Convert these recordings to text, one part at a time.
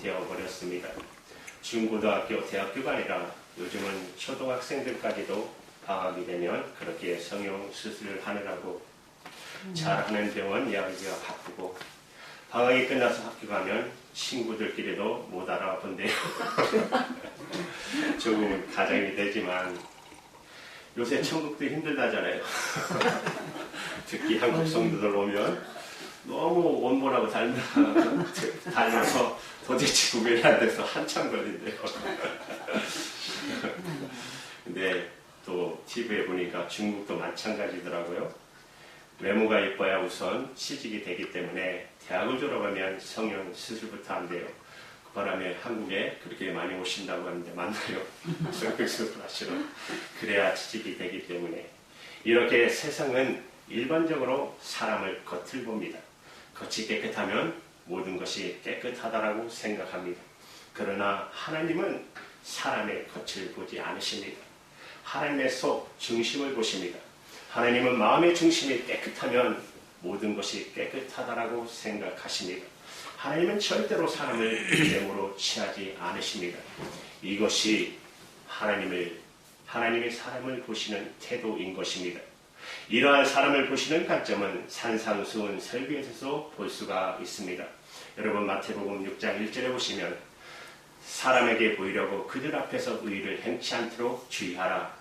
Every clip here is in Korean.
되어버렸습니다. 중고등학교, 대학교가 아니라 요즘은 초등학생들까지도 방학이 되면 그렇게 성형 수술을 하느라고 잘하는 병원 이야기가 바쁘고, 방학이 끝나서 학교 가면 친구들끼리도 못 알아본대요. 조금은 가정이 되지만 요새 천국도 힘들다잖아요. 특히 한국 성도들 오면 너무 원본하고 닮아서 도대체 구별이 안 돼서 한참 걸린대요. 근데 또 TV에 보니까 중국도 마찬가지더라고요. 외모가 예뻐야 우선 취직이 되기 때문에 대학을 졸업하면 성형 수술부터 안 돼요. 그 바람에 한국에 그렇게 많이 오신다고 하는데 만나요. 성형 수술 하시러. 그래야 취직이 되기 때문에. 이렇게 세상은 일반적으로 사람을 겉을 봅니다. 겉이 깨끗하면 모든 것이 깨끗하다라고 생각합니다. 그러나 하나님은 사람의 겉을 보지 않으십니다. 하나님의 속 중심을 보십니다. 하나님은 마음의 중심이 깨끗하면 모든 것이 깨끗하다라고 생각하십니다. 하나님은 절대로 사람을 죄물로 취하지 않으십니다. 이것이 하나님의 사람을 보시는 태도인 것입니다. 이러한 사람을 보시는 관점은 산상수훈 설교에서 볼 수가 있습니다. 여러분 마태복음 6장 1절에 보시면 사람에게 보이려고 그들 앞에서 의를 행치 않도록 주의하라.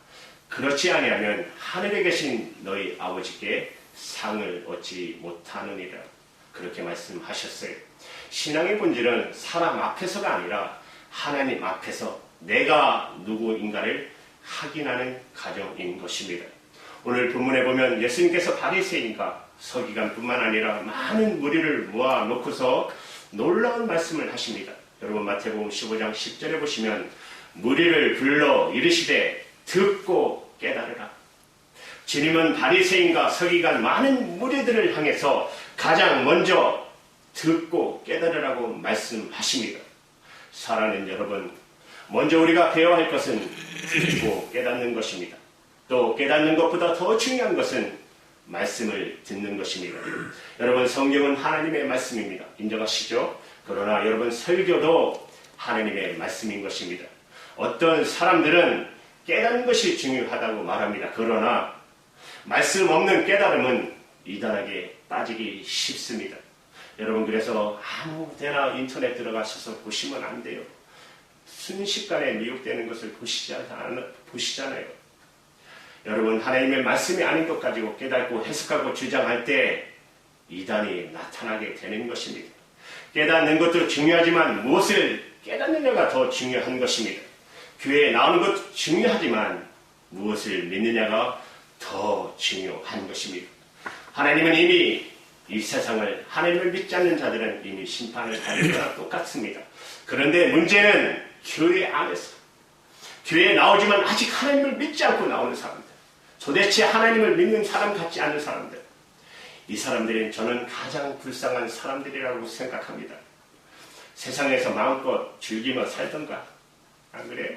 그렇지 아니하면 하늘에 계신 너희 아버지께 상을 얻지 못하느니라. 그렇게 말씀하셨어요. 신앙의 본질은 사람 앞에서가 아니라 하나님 앞에서 내가 누구인가를 확인하는 과정인 것입니다. 오늘 본문에 보면 예수님께서 바리새인과 서기관뿐만 아니라 많은 무리를 모아놓고서 놀라운 말씀을 하십니다. 여러분 마태복음 15장 10절에 보시면 무리를 불러 이르시되 듣고 깨달으라. 주님은 바리새인과 서기관 많은 무리들을 향해서 가장 먼저 듣고 깨달으라고 말씀하십니다. 사랑하는 여러분, 먼저 우리가 배워야 할 것은 듣고 깨닫는 것입니다. 또 깨닫는 것보다 더 중요한 것은 말씀을 듣는 것입니다. 여러분 성경은 하나님의 말씀입니다. 인정하시죠? 그러나 여러분 설교도 하나님의 말씀인 것입니다. 어떤 사람들은 깨닫는 것이 중요하다고 말합니다. 그러나 말씀 없는 깨달음은 이단하게 빠지기 쉽습니다. 여러분 그래서 아무 데나 인터넷 들어가셔서 보시면 안 돼요. 순식간에 미혹되는 것을 보시잖아요. 여러분 하나님의 말씀이 아닌 것 가지고 깨닫고 해석하고 주장할 때 이단이 나타나게 되는 것입니다. 깨닫는 것도 중요하지만 무엇을 깨닫느냐가 더 중요한 것입니다. 교회에 나오는 것도 중요하지만 무엇을 믿느냐가 더 중요한 것입니다. 하나님은 이미 이 세상을, 하나님을 믿지 않는 자들은 이미 심판을 받는 거랑 똑같습니다. 그런데 문제는 교회 안에서, 교회에 나오지만 아직 하나님을 믿지 않고 나오는 사람들, 도대체 하나님을 믿는 사람 같지 않은 사람들, 이 사람들은 저는 가장 불쌍한 사람들이라고 생각합니다. 세상에서 마음껏 즐기며 살던가, 안 그래요?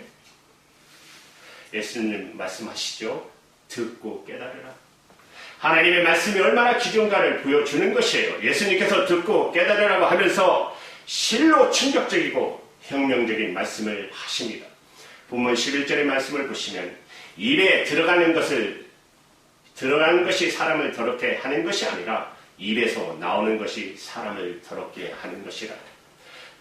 예수님 말씀하시죠. 듣고 깨달으라. 하나님의 말씀이 얼마나 귀중한가를 보여주는 것이에요. 예수님께서 듣고 깨달으라고 하면서 실로 충격적이고 혁명적인 말씀을 하십니다. 본문 11절의 말씀을 보시면 입에 들어가는 것이 사람을 더럽게 하는 것이 아니라 입에서 나오는 것이 사람을 더럽게 하는 것이라.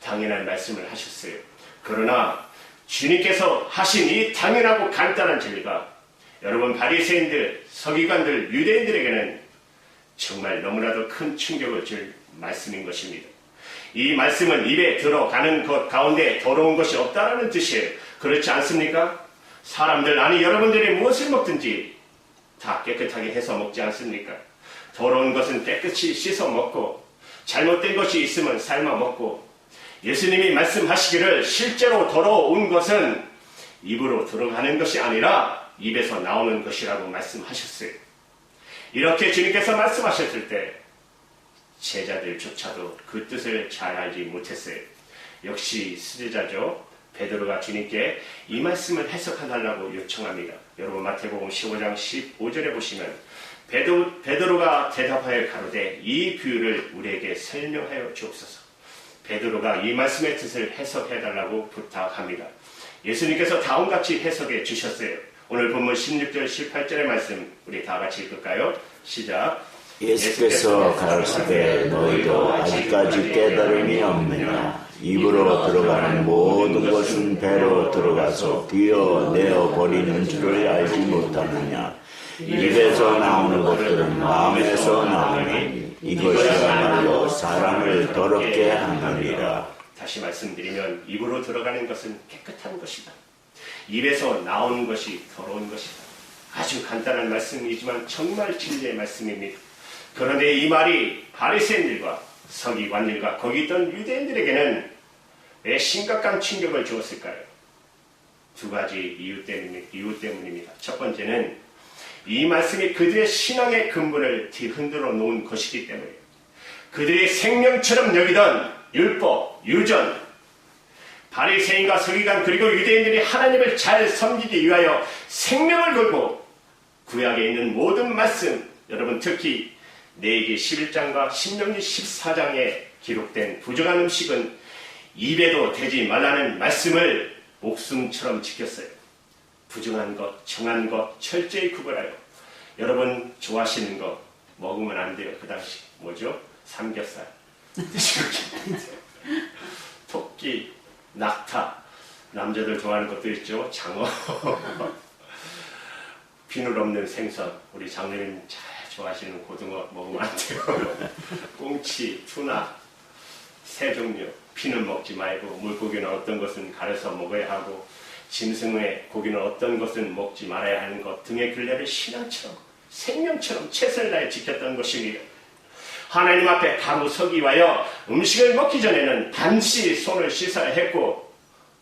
당연한 말씀을 하셨어요. 그러나 주님께서 하신 이 당연하고 간단한 진리가 여러분 바리새인들, 서기관들, 유대인들에게는 정말 너무나도 큰 충격을 줄 말씀인 것입니다. 이 말씀은 입에 들어가는 것 가운데 더러운 것이 없다라는 뜻이에요. 그렇지 않습니까? 사람들, 아니 여러분들이 무엇을 먹든지 다 깨끗하게 해서 먹지 않습니까? 더러운 것은 깨끗이 씻어 먹고 잘못된 것이 있으면 삶아 먹고, 예수님이 말씀하시기를 실제로 더러운 것은 입으로 들어가는 것이 아니라 입에서 나오는 것이라고 말씀하셨어요. 이렇게 주님께서 말씀하셨을 때 제자들조차도 그 뜻을 잘 알지 못했어요. 역시 수제자죠. 베드로가 주님께 이 말씀을 해석해달라고 요청합니다. 여러분 마태복음 15장 15절에 보시면 베드로가 대답하여 가로되 이 비유를 우리에게 설명하여 주옵소서. 베드로가 이 말씀의 뜻을 해석해달라고 부탁합니다. 예수님께서 다음같이 해석해 주셨어요. 오늘 본문 16절 18절의 말씀 우리 다 같이 읽을까요? 시작. 예수께서 가르치되 너희도 아직까지 깨달음이 없느냐. 입으로 들어가는 모든 것은 배로 들어가서 비워내어 버리는 줄을 알지 못하느냐. 입에서 나오는 것들은 마음에서 나오니 이것이야말로 사람을 더럽게 하느니라. 다시 말씀드리면 입으로 들어가는 것은 깨끗한 것이다. 입에서 나오는 것이 더러운 것이다. 아주 간단한 말씀이지만 정말 진리의 말씀입니다. 그런데 이 말이 바리새인들과 서기관들과 거기 있던 유대인들에게는 왜 심각한 충격을 주었을까요? 두 가지 이유 때문입니다. 첫 번째는 이 말씀이 그들의 신앙의 근본을 뒤흔들어 놓은 것이기 때문이에요. 그들이 생명처럼 여기던 율법, 유전, 바리새인과 서기관 그리고 유대인들이 하나님을 잘 섬기기 위하여 생명을 걸고 구약에 있는 모든 말씀, 여러분 특히 레위기 11장과 신명기 14장에 기록된 부정한 음식은 입에도 대지 말라는 말씀을 목숨처럼 지켰어요. 부정한 것, 정한 것 철저히 구별하여 여러분 좋아하시는 거 먹으면 안 돼요. 그 당시 뭐죠? 삼겹살, 토끼, 낙타, 남자들 좋아하는 것도 있죠. 장어, 비늘 없는 생선, 우리 장로님 잘 좋아하시는 고등어 먹으면 안 돼요. 꽁치, 투나, 새 종류, 피는 먹지 말고 물고기는 어떤 것은 가려서 먹어야 하고 짐승의 고기는 어떤 것은 먹지 말아야 하는 것 등의 규례를 신앙처럼 생명처럼 최선을 다해 지켰던 것입니다. 하나님 앞에 바로 서기 위하여 음식을 먹기 전에는 반드시 손을 씻어야 했고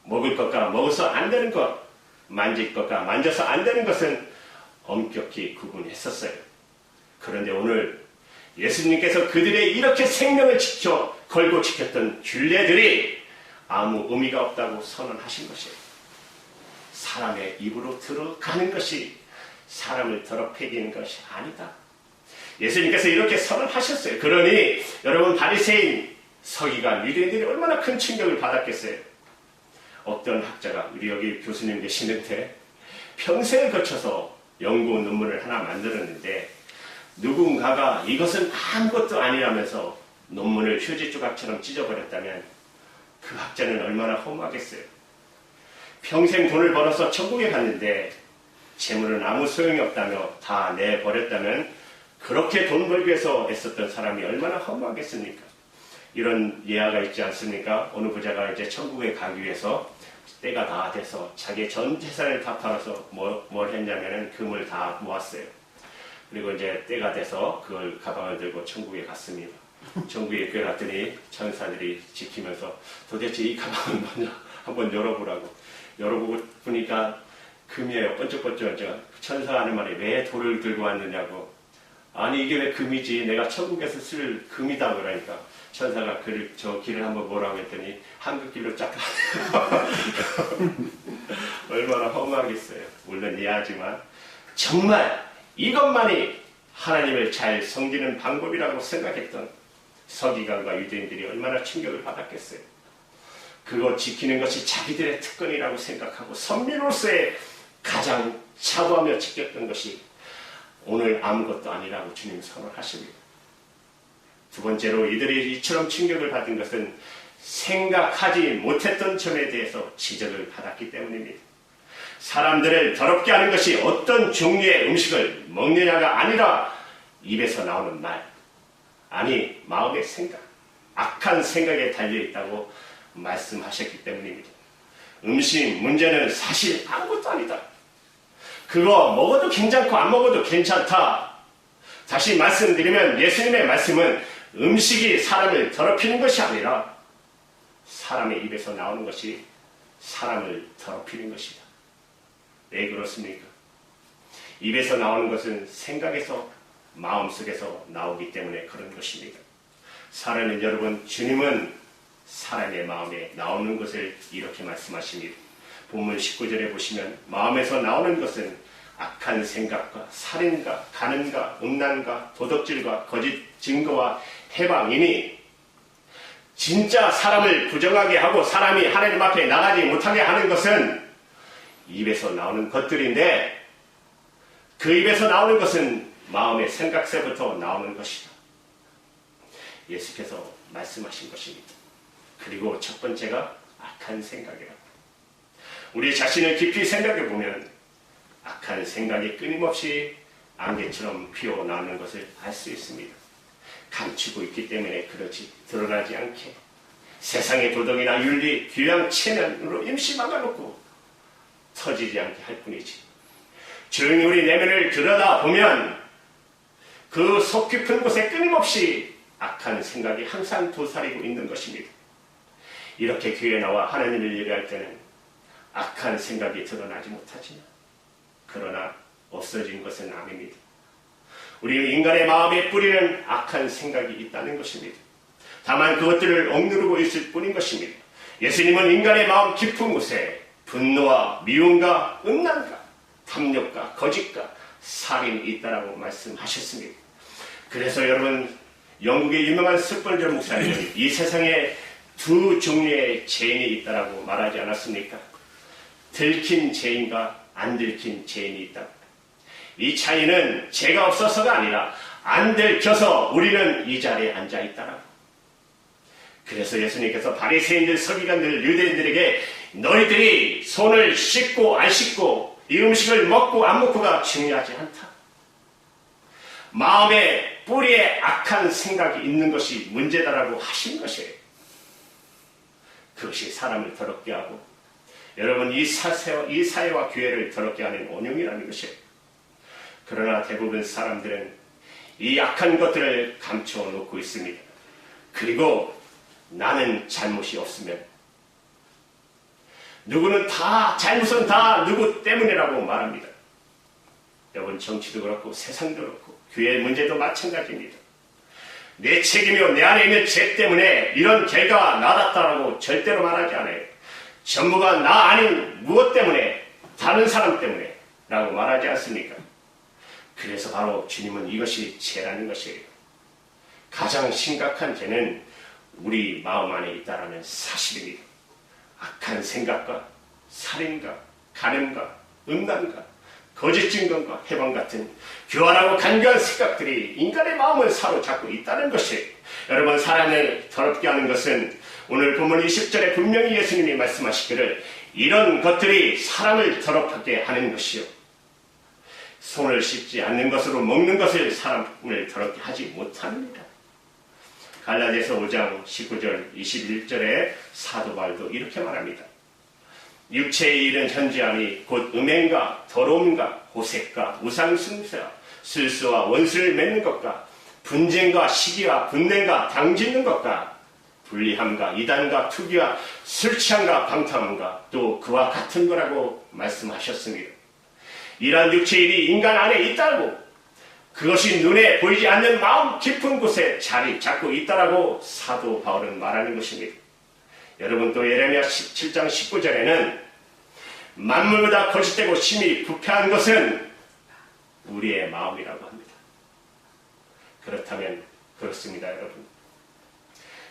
먹을 것과 먹어서 안 되는 것, 만질 것과 만져서 안 되는 것은 엄격히 구분했었어요. 그런데 오늘 예수님께서 그들의 이렇게 생명을 걸고 지켰던 규례들이 아무 의미가 없다고 선언하신 것이에요. 사람의 입으로 들어가는 것이 사람을 더럽히는 것이 아니다. 예수님께서 이렇게 선언하셨어요. 그러니 여러분 바리새인, 서기관, 유대인들이 얼마나 큰 충격을 받았겠어요. 어떤 학자가 우리 여기 교수님 계시는데 평생을 거쳐서 연구 논문을 하나 만들었는데 누군가가 이것은 아무것도 아니라면서 논문을 휴지 조각처럼 찢어버렸다면 그 학자는 얼마나 허무하겠어요. 평생 돈을 벌어서 천국에 갔는데 재물은 아무 소용이 없다며 다 내버렸다면 그렇게 돈 벌기 위해서 애썼던 사람이 얼마나 허무하겠습니까? 이런 예화가 있지 않습니까? 어느 부자가 이제 천국에 가기 위해서 때가 다 돼서 자기의 전 재산을 다 팔아서 뭘 했냐면은 금을 다 모았어요. 그리고 이제 때가 돼서 그걸 가방을 들고 천국에 갔습니다. 천국에 갔더니 천사들이 지키면서 도대체 이 가방을 먼저 한번 열어보라고. 열어보고 보니까 금이에요. 번쩍번쩍. 천사가 하는 말이 왜 돌을 들고 왔느냐고. 아니 이게 왜 금이지? 내가 천국에서 쓸 금이다 그러니까 천사가 저 길을 한번 보라고 했더니 한국길로 쫙 얼마나 허무하겠어요. 물론 이해하지만 정말 이것만이 하나님을 잘 섬기는 방법이라고 생각했던 서기관과 유대인들이 얼마나 충격을 받았겠어요. 그거 지키는 것이 자기들의 특권이라고 생각하고 선민으로서의 가장 자부하며 지켰던 것이 오늘 아무것도 아니라고 주님 선언하십니다. 두 번째로 이들이 이처럼 충격을 받은 것은 생각하지 못했던 점에 대해서 지적을 받았기 때문입니다. 사람들을 더럽게 하는 것이 어떤 종류의 음식을 먹느냐가 아니라 입에서 나오는 말, 아니 마음의 생각, 악한 생각에 달려있다고 말씀하셨기 때문입니다. 음식 문제는 사실 아무것도 아니다. 그거 먹어도 괜찮고 안 먹어도 괜찮다. 다시 말씀드리면 예수님의 말씀은 음식이 사람을 더럽히는 것이 아니라 사람의 입에서 나오는 것이 사람을 더럽히는 것이다. 왜 그렇습니까? 입에서 나오는 것은 생각에서 마음속에서 나오기 때문에 그런 것입니다. 사랑하는 여러분, 주님은 사람의 마음에 나오는 것을 이렇게 말씀하십니다. 본문 19절에 보시면 마음에서 나오는 것은 악한 생각과 살인과 간음과 음란과 도덕질과 거짓 증거와 해방이니 진짜 사람을 부정하게 하고 사람이 하나님 앞에 나가지 못하게 하는 것은 입에서 나오는 것들인데 그 입에서 나오는 것은 마음의 생각새부터 나오는 것이다. 예수께서 말씀하신 것입니다. 그리고 첫 번째가 악한 생각이라고. 우리 자신을 깊이 생각해 보면 악한 생각이 끊임없이 안개처럼 피어나오는 것을 알 수 있습니다. 감추고 있기 때문에 그러지 드러나지 않게 세상의 도덕이나 윤리, 교양, 체면으로 임시 막아놓고 터지지 않게 할 뿐이지. 조용히 우리 내면을 들여다보면 그 속 깊은 곳에 끊임없이 악한 생각이 항상 도사리고 있는 것입니다. 이렇게 교회에 나와 하나님을 예배할 때는 악한 생각이 드러나지 못하지만 그러나 없어진 것은 아닙니다. 우리 인간의 마음에 뿌리는 악한 생각이 있다는 것입니다. 다만 그것들을 억누르고 있을 뿐인 것입니다. 예수님은 인간의 마음 깊은 곳에 분노와 미움과 음란과 탐욕과 거짓과 살인이 있다라고 말씀하셨습니다. 그래서 여러분, 영국의 유명한 스펄전 목사님은 이 세상에 두 종류의 죄인이 있다라고 말하지 않았습니까? 들킨 죄인과 안 들킨 죄인이 있다. 이 차이는 죄가 없어서가 아니라 안 들켜서 우리는 이 자리에 앉아 있다라고. 그래서 예수님께서 바리새인들, 서기관들, 유대인들에게 너희들이 손을 씻고 안 씻고 이 음식을 먹고 안 먹고가 중요하지 않다. 마음의 뿌리에 악한 생각이 있는 것이 문제다라고 하신 것이에요. 그것이 사람을 더럽게 하고 여러분 이 사회와 교회를 더럽게 하는 원흉이라는 것이에요. 그러나 대부분 사람들은 이 악한 것들을 감춰놓고 있습니다. 그리고 나는 잘못이 없으면 누구는 다 잘못은 다 누구 때문이라고 말합니다. 여러분 정치도 그렇고 세상도 그렇고 교회의 문제도 마찬가지입니다. 내 책임이요 내 안에 있는 죄 때문에 이런 결과가 나왔다라고 절대로 말하지 않아요. 전부가 나 아닌 무엇 때문에 다른 사람 때문에 라고 말하지 않습니까? 그래서 바로 주님은 이것이 죄라는 것이에요. 가장 심각한 죄는 우리 마음 안에 있다라는 사실입니다. 악한 생각과 살인과 간음과 음란과 거짓 증거과 해방 같은 교활하고 간교한 생각들이 인간의 마음을 사로잡고 있다는 것이에요. 여러분 사람을 더럽게 하는 것은 오늘 본문 20절에 분명히 예수님이 말씀하시기를 이런 것들이 사람을 더럽게 하는 것이요. 손을 씻지 않는 것으로 먹는 것을 사람을 더럽게 하지 못합니다. 갈라디아서 5장 19절 21절에 사도 바울도 이렇게 말합니다. 육체의 일은 현저함이 곧 음행과 더러움과 호색과 우상숭배와 술수와 원수를 맺는 것과 분쟁과 시기와 분냄과 당짓는 것과 불리함과 이단과 투기와 술취함과 방탕함과 또 그와 같은 거라고 말씀하셨습니다. 이러한 육체의 일이 인간 안에 있다고 그것이 눈에 보이지 않는 마음 깊은 곳에 자리 잡고 있다라고 사도 바울은 말하는 것입니다. 여러분 또 예레미야 17장 19절에는 만물보다 거짓되고 심히 부패한 것은 우리의 마음이라고 합니다. 그렇다면 그렇습니다.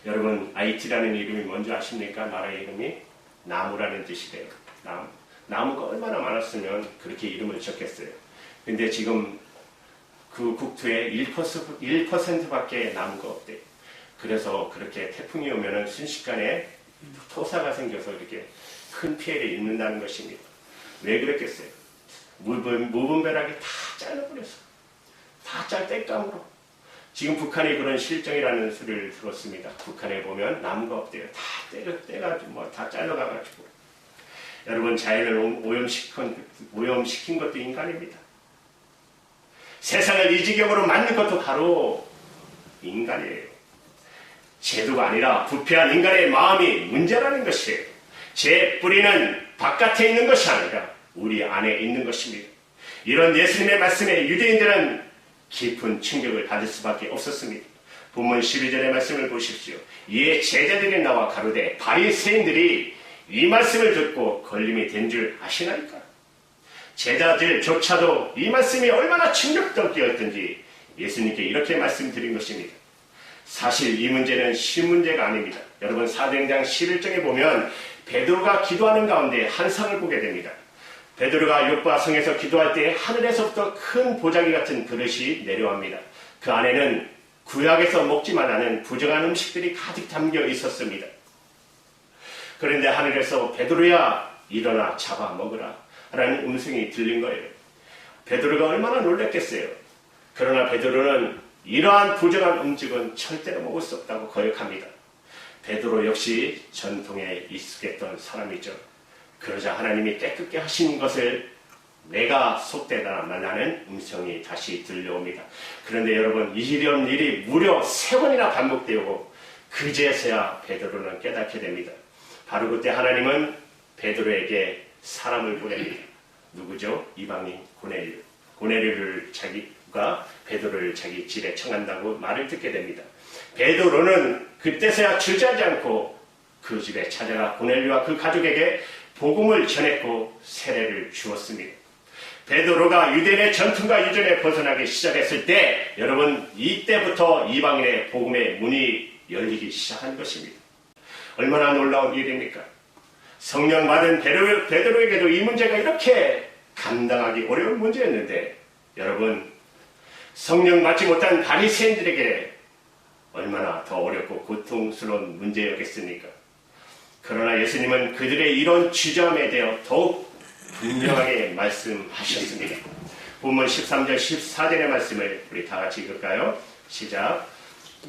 여러분 IT라는 이름이 뭔지 아십니까? 나라의 이름이 나무라는 뜻이래요. 나무가 얼마나 많았으면 그렇게 이름을 적겠어요. 근데 지금 그 국토의 1%밖에 나무가 없대요. 그래서 그렇게 태풍이 오면은 순식간에 토사가 생겨서 이렇게 큰 피해를 입는다는 것입니다. 왜 그랬겠어요? 무분별하게 다 잘라버려서 다 짤때감으로 지금 북한이 그런 실정이라는 소리를 들었습니다. 북한에 보면 나무가 없대요. 다 떼가지고 다 잘라가가지고 여러분 자연을 오염시킨 것도 인간입니다. 세상을 이 지경으로 만든 것도 바로 인간이에요. 제도가 아니라 부패한 인간의 마음이 문제라는 것이에요. 제 뿌리는 바깥에 있는 것이 아니라 우리 안에 있는 것입니다. 이런 예수님의 말씀에 유대인들은 깊은 충격을 받을 수밖에 없었습니다. 본문 12절의 말씀을 보십시오. 이에 제자들이 나와 가로되 바리새인들이 이 말씀을 듣고 걸림이 된 줄 아시나이까? 제자들조차도 이 말씀이 얼마나 충격적이었던지 예수님께 이렇게 말씀드린 것입니다. 사실 이 문제는 쉬운 문제가 아닙니다. 여러분 사도행전 11장에 보면 베드로가 기도하는 가운데 한 상을 보게 됩니다. 베드로가 요파 성에서 기도할 때 하늘에서부터 큰 보자기 같은 그릇이 내려옵니다. 그 안에는 구약에서 먹지만 않은 부정한 음식들이 가득 담겨 있었습니다. 그런데 하늘에서 베드로야 일어나 잡아 먹으라 라는 음성이 들린 거예요. 베드로가 얼마나 놀랐겠어요. 그러나 베드로는 이러한 부정한 음식은 절대로 먹을 수 없다고 거역합니다. 베드로 역시 전통에 익숙했던 사람이죠. 그러자 하나님이 깨끗게 하신 것을 내가 속되다 만나는 음성이 다시 들려옵니다. 그런데 여러분 이런 일이 무려 3번이나 반복되고 그제서야 베드로는 깨닫게 됩니다. 바로 그때 하나님은 베드로에게 사람을 보냅니다. 누구죠? 이방인 고넬료. 고넬료를 자기가 베드로를 자기 집에 청한다고 말을 듣게 됩니다. 베드로는 그때서야 주저하지 않고 그 집에 찾아가 고넬료와 그 가족에게 복음을 전했고 세례를 주었습니다. 베드로가 유대인의 전통과 유전에 벗어나기 시작했을 때 여러분 이때부터 이방인의 복음의 문이 열리기 시작한 것입니다. 얼마나 놀라운 일입니까? 성령 받은 베드로에게도 이 문제가 이렇게 감당하기 어려운 문제였는데 여러분 성령 받지 못한 바리새인들에게 얼마나 더 어렵고 고통스러운 문제였겠습니까? 그러나 예수님은 그들의 이런 주저함에 대해 더욱 분명하게 말씀하셨습니다. 본문 13절 14절의 말씀을 우리 다 같이 읽을까요? 시작.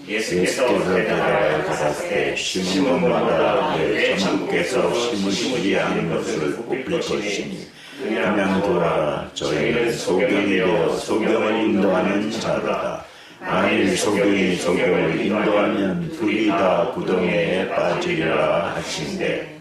예수께서 대답하여 가라사대 심음마다 내 천국에서 심으시지 않은 것을 뽑힐 것이니 그냥 돌아라. 저희는 소경이 되어 소경을 인도하는 자로다. 만일 소경이 소경을 인도하면 둘이 다 구덩이에 빠지리라 하신대.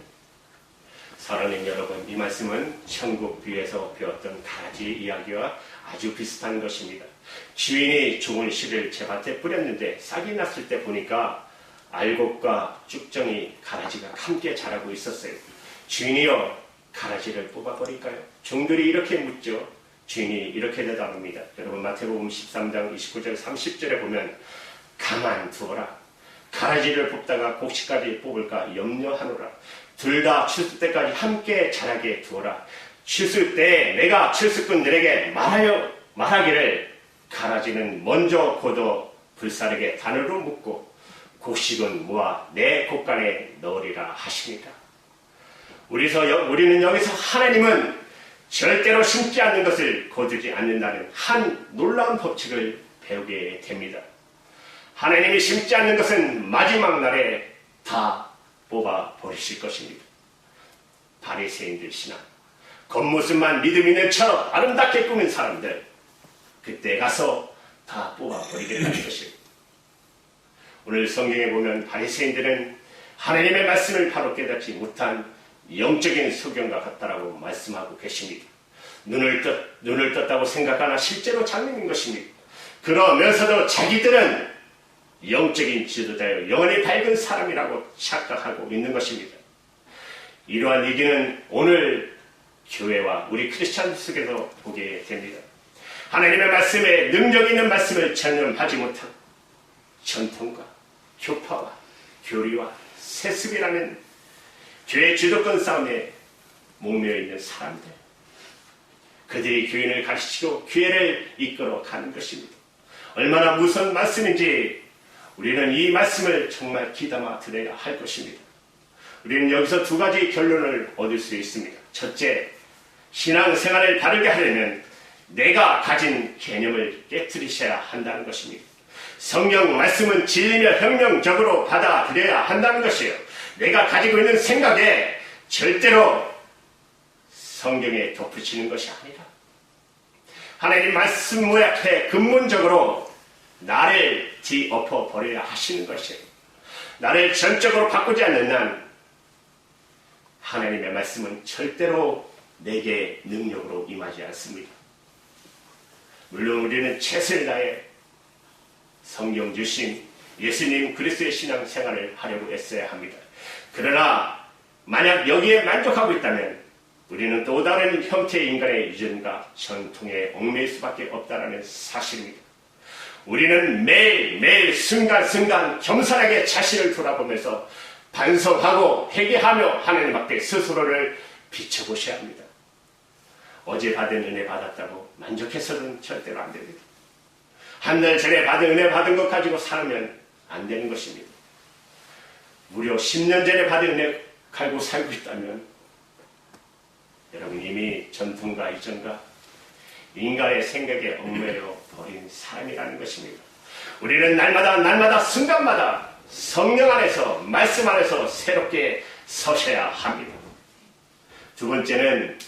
사랑하는 여러분, 이 말씀은 천국 뒤에서 배웠던 가지 이야기와 아주 비슷한 것입니다. 주인이 좋은 씨를 제 밭에 뿌렸는데 싹이 났을 때 보니까 알곡과 쭉정이 가라지가 함께 자라고 있었어요. 주인이여 가라지를 뽑아버릴까요? 종들이 이렇게 묻죠. 주인이 이렇게 대답합니다. 여러분 마태복음 13장 29절 30절에 보면 가만두어라. 가라지를 뽑다가 곡식까지 뽑을까 염려하노라. 둘 다 추수 때까지 함께 자라게 두어라. 추수 때 내가 추수꾼들에게 말하기를 가라지는 먼저 걷어 불사르게 단으로 묶고 곡식은 모아 내 곡간에 넣으리라 하십니다. 우리는 여기서 하나님은 절대로 심지 않는 것을 거두지 않는다는 한 놀라운 법칙을 배우게 됩니다. 하나님이 심지 않는 것은 마지막 날에 다 뽑아 버리실 것입니다. 바리새인들 신앙, 겉모습만 믿음 있는 척 아름답게 꾸민 사람들, 그때 가서 다 뽑아 버리겠다는 것입니다. 오늘 성경에 보면 바리새인들은 하나님의 말씀을 바로 깨닫지 못한 영적인 소경과 같다라고 말씀하고 계십니다. 눈을 떴다고 생각하나 실제로 장님인 것입니다. 그러면서도 자기들은 영적인 지도자여 영원히 밝은 사람이라고 착각하고 있는 것입니다. 이러한 얘기는 오늘 교회와 우리 크리스찬 속에서 보게 됩니다. 하나님의 말씀에 능력 있는 말씀을 전념하지 못하고 전통과 교파와 교리와 세습이라는 교회 주도권 싸움에 목매어 있는 사람들, 그들이 교인을 가르치고 교회를 이끌어 가는 것입니다. 얼마나 무서운 말씀인지 우리는 이 말씀을 정말 귀담아 들어야 할 것입니다. 우리는 여기서 두 가지 결론을 얻을 수 있습니다. 첫째, 신앙생활을 바르게 하려면 내가 가진 개념을 깨트리셔야 한다는 것입니다. 성경 말씀은 진리며 혁명적으로 받아들여야 한다는 것이에요. 내가 가지고 있는 생각에 절대로 성경에 덧붙이는 것이 아니라 하나님 말씀 모약해 근본적으로 나를 뒤엎어 버려야 하시는 것이에요. 나를 전적으로 바꾸지 않는 한 하나님의 말씀은 절대로 내게 능력으로 임하지 않습니다. 물론 우리는 최선을 다해 성경 주신 예수님 그리스도의 신앙생활을 하려고 애써야 합니다. 그러나 만약 여기에 만족하고 있다면 우리는 또 다른 형태의 인간의 유전과 전통에 얽매일 수밖에 없다는 사실입니다. 우리는 매일매일 순간순간 겸손하게 자신을 돌아보면서 반성하고 회개하며 하나님 앞에 스스로를 비춰보셔야 합니다. 어제 받은 은혜 받았다고 만족해서는 절대로 안 됩니다. 한 달 전에 받은 은혜 받은 것 가지고 살면 안 되는 것입니다. 무려 10년 전에 받은 은혜 가지고 살고 있다면 여러분 이미 전통과 이전과 인간의 생각에 얽매여 버린 사람이라는 것입니다. 우리는 날마다 순간마다 성령 안에서 말씀 안에서 새롭게 서셔야 합니다. 두 번째는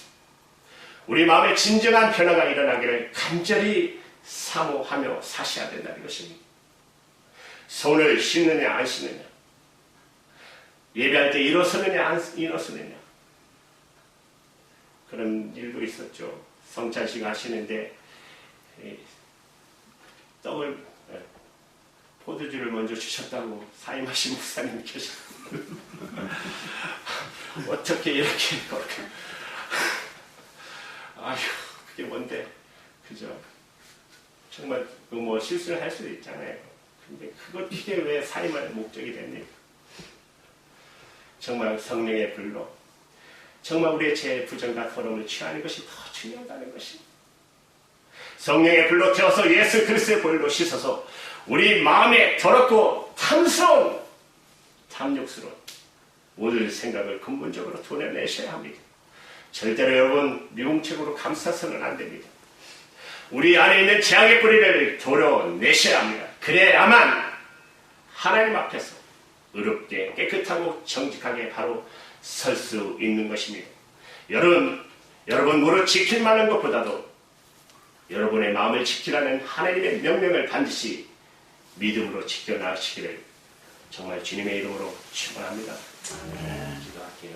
우리 마음에 진정한 변화가 일어나기를 간절히 사모하며 사셔야 된다는 것입니다. 손을 씻느냐 안 씻느냐, 예배할 때 일어서느냐 안 일어서느냐, 그런 일도 있었죠. 성찬식 하시는데 떡을 포도주를 먼저 주셨다고 사임하신 목사님이 계셨어요. 어떻게 이렇게 그렇게 아휴 그게 뭔데, 그죠? 정말 뭐 실수를 할 수도 있잖아요. 근데 그게 왜 사임할 목적이 됩니까? 정말 성령의 불로 정말 우리의 죄 부정과 더러움을 취하는 것이 더 중요하다는 것입니다. 성령의 불로 태워서 예수 그리스도의 보혈로 씻어서 우리 마음에 더럽고 탐스러운 탐욕스러운 모든 생각을 근본적으로 도려내셔야 합니다. 절대로 여러분 미움책으로 감싸서는 안 됩니다. 우리 안에 있는 죄악의 뿌리를 도려내셔야 합니다. 그래야만 하나님 앞에서 의롭게 깨끗하고 정직하게 바로 설 수 있는 것입니다. 여러분 무릇 지킬 만한 것보다도 여러분의 마음을 지키라는 하나님의 명령을 반드시 믿음으로 지켜나가시기를 정말 주님의 이름으로 축원합니다. 기도할게요.